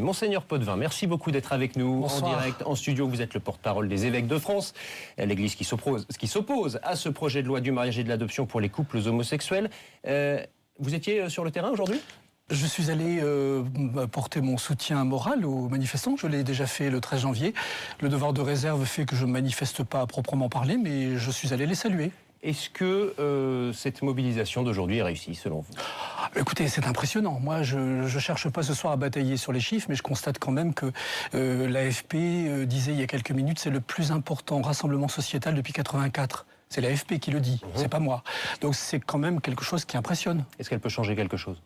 Monseigneur Potvin, merci beaucoup d'être avec nous. Bonsoir. En direct, en studio. Vous êtes le porte-parole des évêques de France, l'Église qui s'oppose à ce projet de loi du mariage et de l'adoption pour les couples homosexuels. Vous étiez sur le terrain aujourd'hui ? Je suis allé porter mon soutien moral aux manifestants. Je l'ai déjà fait le 13 janvier. Le devoir de réserve fait que je ne manifeste pas à proprement parler, mais je suis allé les saluer. Est-ce que cette mobilisation d'aujourd'hui est réussie, selon vous ? Écoutez, c'est impressionnant. Moi, je ne cherche pas ce soir à batailler sur les chiffres, mais je constate quand même que l'AFP disait il y a quelques minutes, c'est le plus important rassemblement sociétal depuis 84. C'est l'AFP qui le dit, c'est pas moi. Donc c'est quand même quelque chose qui impressionne. Est-ce qu'elle peut changer quelque chose ?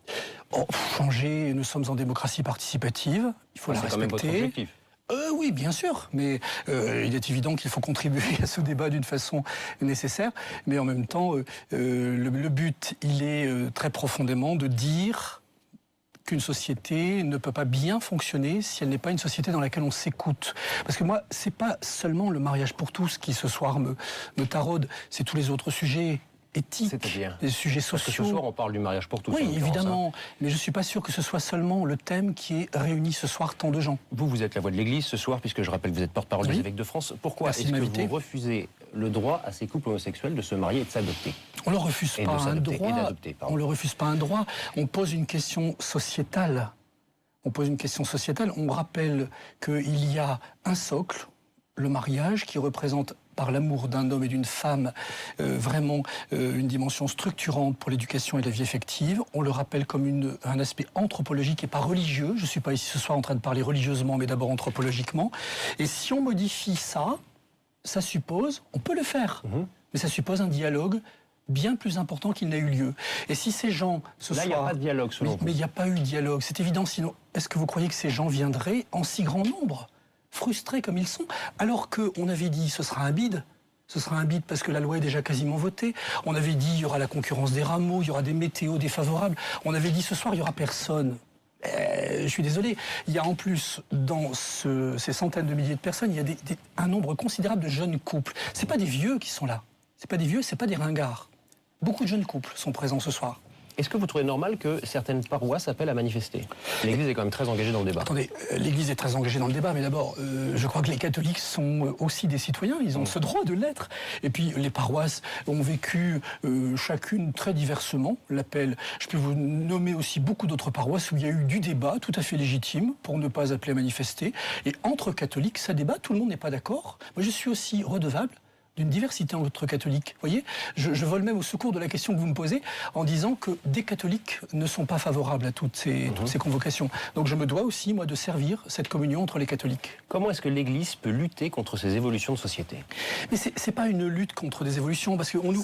Changer, nous sommes en démocratie participative, il faut la respecter. C'est quand même votre objectif. Oui, bien sûr, mais il est évident qu'il faut contribuer à ce débat d'une façon nécessaire. Mais en même temps, le but, il est très profondément de dire qu'une société ne peut pas bien fonctionner si elle n'est pas une société dans laquelle on s'écoute. Parce que moi, c'est pas seulement le mariage pour tous qui ce soir me taraude, c'est tous les autres sujets éthiques, c'est-à-dire des sujets sociaux. Parce que ce soir, on parle du mariage pour tous. Oui, évidemment, mais je ne suis pas sûr que ce soit seulement le thème qui ait réuni ce soir tant de gens. Vous êtes la voix de l'Église ce soir, puisque je rappelle que vous êtes porte-parole des évêques de France. Pourquoi est-ce que vous refusez le droit à ces couples homosexuels de se marier et de s'adopter ? On ne leur refuse pas un droit. On ne leur refuse pas un droit. On pose une question sociétale. On rappelle qu'il y a un socle, le mariage, qui représente par l'amour d'un homme et d'une femme, vraiment une dimension structurante pour l'éducation et la vie affective. On le rappelle comme un aspect anthropologique et pas religieux. Je ne suis pas ici ce soir en train de parler religieusement, mais d'abord anthropologiquement. Et si on modifie ça suppose, on peut le faire, mais ça suppose un dialogue bien plus important qu'il n'a eu lieu. Et si ces gens Là, il n'y a pas de dialogue, selon vous. Mais il n'y a pas eu de dialogue, c'est évident. Sinon, est-ce que vous croyez que ces gens viendraient en si grand nombre, frustrés comme ils sont, alors qu'on avait dit ce sera un bide. Ce sera un bide parce que la loi est déjà quasiment votée. On avait dit il y aura la concurrence des rameaux, il y aura des météos défavorables. On avait dit ce soir il n'y aura personne. Je suis désolé. Il y a en plus, dans ces centaines de milliers de personnes, il y a un nombre considérable de jeunes couples. C'est pas des vieux qui sont là. C'est pas des vieux, c'est pas des ringards. Beaucoup de jeunes couples sont présents ce soir. Est-ce que vous trouvez normal que certaines paroisses appellent à manifester ? L'Église est quand même très engagée dans le débat. Attendez, l'Église est très engagée dans le débat, mais d'abord, je crois que les catholiques sont aussi des citoyens, ils ont ce droit de l'être. Et puis, les paroisses ont vécu chacune très diversement l'appel. Je peux vous nommer aussi beaucoup d'autres paroisses où il y a eu du débat tout à fait légitime pour ne pas appeler à manifester. Et entre catholiques, ça débat, tout le monde n'est pas d'accord. Moi, je suis aussi redevable d'une diversité entre catholiques. Vous voyez, je vole même au secours de la question que vous me posez en disant que des catholiques ne sont pas favorables à toutes ces convocations. Donc je me dois aussi, moi, de servir cette communion entre les catholiques. Comment est-ce que l'Église peut lutter contre ces évolutions de société ? Mais c'est pas une lutte contre des évolutions, parce qu'on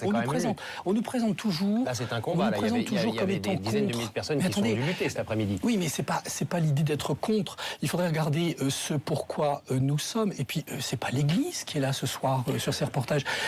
on nous présente toujours... Là, c'est un combat. Là, il y avait des dizaines de milliers de personnes qui sont venues lutter cet après-midi. Oui, mais c'est pas l'idée d'être contre. Il faudrait regarder ce pourquoi nous sommes. Et puis, c'est pas l'Église qui est là ce soir sur ces reportages.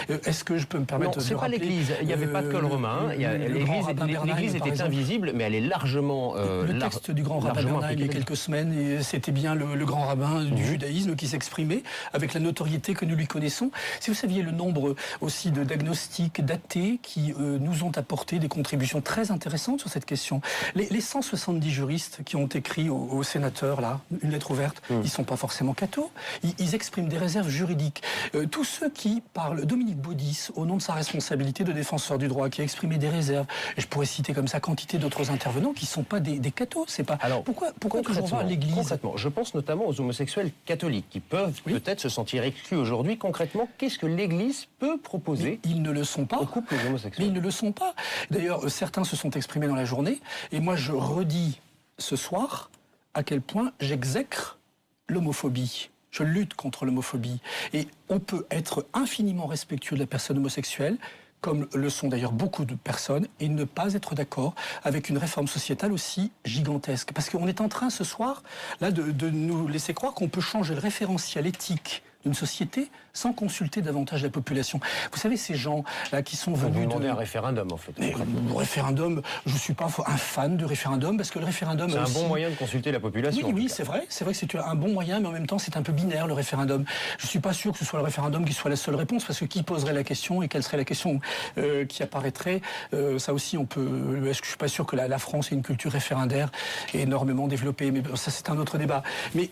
Est-ce que je peux me permettre de rappeler... Non, c'est pas l'Église. Il n'y avait pas de col romain. L'Église était invisible, mais elle est largement... le texte du grand rabbin Bernheim, il y a quelques semaines, c'était bien le grand rabbin du judaïsme qui s'exprimait avec la notoriété que nous lui connaissons. Si vous saviez le nombre aussi de diagnostics datés qui nous ont apporté des contributions très intéressantes sur cette question. Les 170 juristes qui ont écrit aux sénateurs, là, une lettre ouverte, ils sont pas forcément cathos. Ils expriment des réserves juridiques. Tous ceux qui parlent, Dominique Baudis, au nom de sa responsabilité de défenseur du droit, qui a exprimé des réserves, et je pourrais citer comme ça quantité d'autres intervenants qui ne sont pas des cathos. C'est pas... Alors, pourquoi toujours voir l'Église ? Concrètement, je pense notamment aux homosexuels catholiques qui peuvent peut-être se sentir exclus aujourd'hui. Concrètement, qu'est-ce que l'Église peut proposer ils ne le sont pas. Aux couples homosexuels ? Mais ils ne le sont pas. D'ailleurs, certains se sont exprimés dans la journée, et moi je redis ce soir à quel point j'exècre l'homophobie. Je lutte contre l'homophobie. Et on peut être infiniment respectueux de la personne homosexuelle, comme le sont d'ailleurs beaucoup de personnes, et ne pas être d'accord avec une réforme sociétale aussi gigantesque. Parce qu'on est en train ce soir là de nous laisser croire qu'on peut changer le référentiel éthique d'une société sans consulter davantage la population. Vous savez, ces gens-là qui sont venus... Vous demandez un référendum, en fait. Mais le référendum, je ne suis pas un fan du référendum, parce que le référendum... C'est un bon moyen de consulter la population. Oui, c'est vrai que c'est un bon moyen, mais en même temps, c'est un peu binaire, le référendum. Je ne suis pas sûr que ce soit le référendum qui soit la seule réponse, parce que qui poserait la question et quelle serait la question qui apparaîtrait, ça aussi, on peut... Est-ce que je ne suis pas sûr que la France ait une culture référendaire énormément développée, mais ça, c'est un autre débat. Mais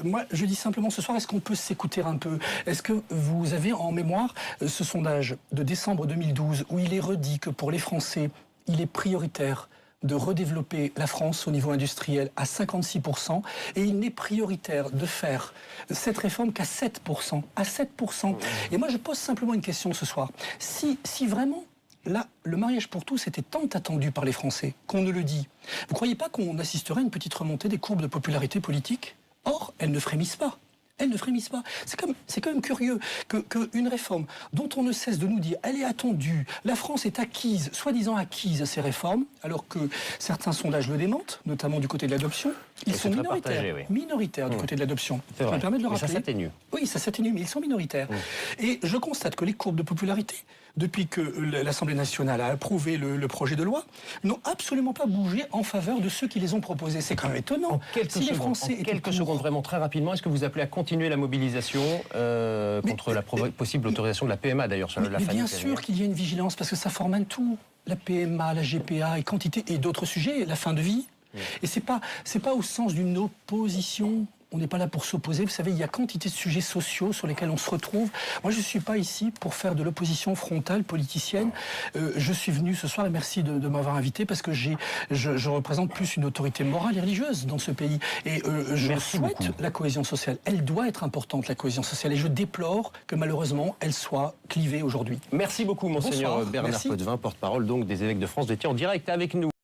moi, je dis simplement ce soir, est-ce qu'on peut s'écouter un peu? Est-ce que vous avez en mémoire ce sondage de décembre 2012 où il est redit que pour les Français, il est prioritaire de redévelopper la France au niveau industriel à 56% et il n'est prioritaire de faire cette réforme qu'à 7%. À 7%. Et moi, je pose simplement une question ce soir. Si vraiment... Là, le mariage pour tous était tant attendu par les Français qu'on ne le dit. Vous ne croyez pas qu'on assisterait à une petite remontée des courbes de popularité politique? Or, elles ne frémissent pas. Elles ne frémissent pas. C'est quand même curieux qu'une réforme dont on ne cesse de nous dire elle est attendue, la France est acquise, soi-disant acquise à ces réformes, alors que certains sondages le démentent, notamment du côté de l'adoption. Ils sont minoritaires du côté de l'adoption. Je me permets de le rappeler. Ça s'atténue. Oui, ça s'atténue, mais ils sont minoritaires. Et je constate que les courbes de popularité, depuis que l'Assemblée nationale a approuvé le projet de loi, n'ont absolument pas bougé en faveur de ceux qui les ont proposés. C'est quand même étonnant. En quelques secondes, vraiment très rapidement, est-ce que vous appelez à continuer la mobilisation contre la possible autorisation de la PMA d'ailleurs sur la famille? Bien sûr qu'il y a une vigilance, parce que ça forme un tout. La PMA, la GPA et quantité, et d'autres sujets, la fin de vie. Et c'est pas au sens d'une opposition. On n'est pas là pour s'opposer. Vous savez, il y a quantité de sujets sociaux sur lesquels on se retrouve. Moi, je ne suis pas ici pour faire de l'opposition frontale, politicienne. Je suis venu ce soir, et merci de m'avoir invité, parce que je représente plus une autorité morale et religieuse dans ce pays. Et je souhaite la cohésion sociale. Elle doit être importante, la cohésion sociale. Et je déplore que malheureusement, elle soit clivée aujourd'hui. Merci beaucoup, Monseigneur Bernard Potvin, porte-parole donc des évêques de France. Vous étiez en direct avec nous.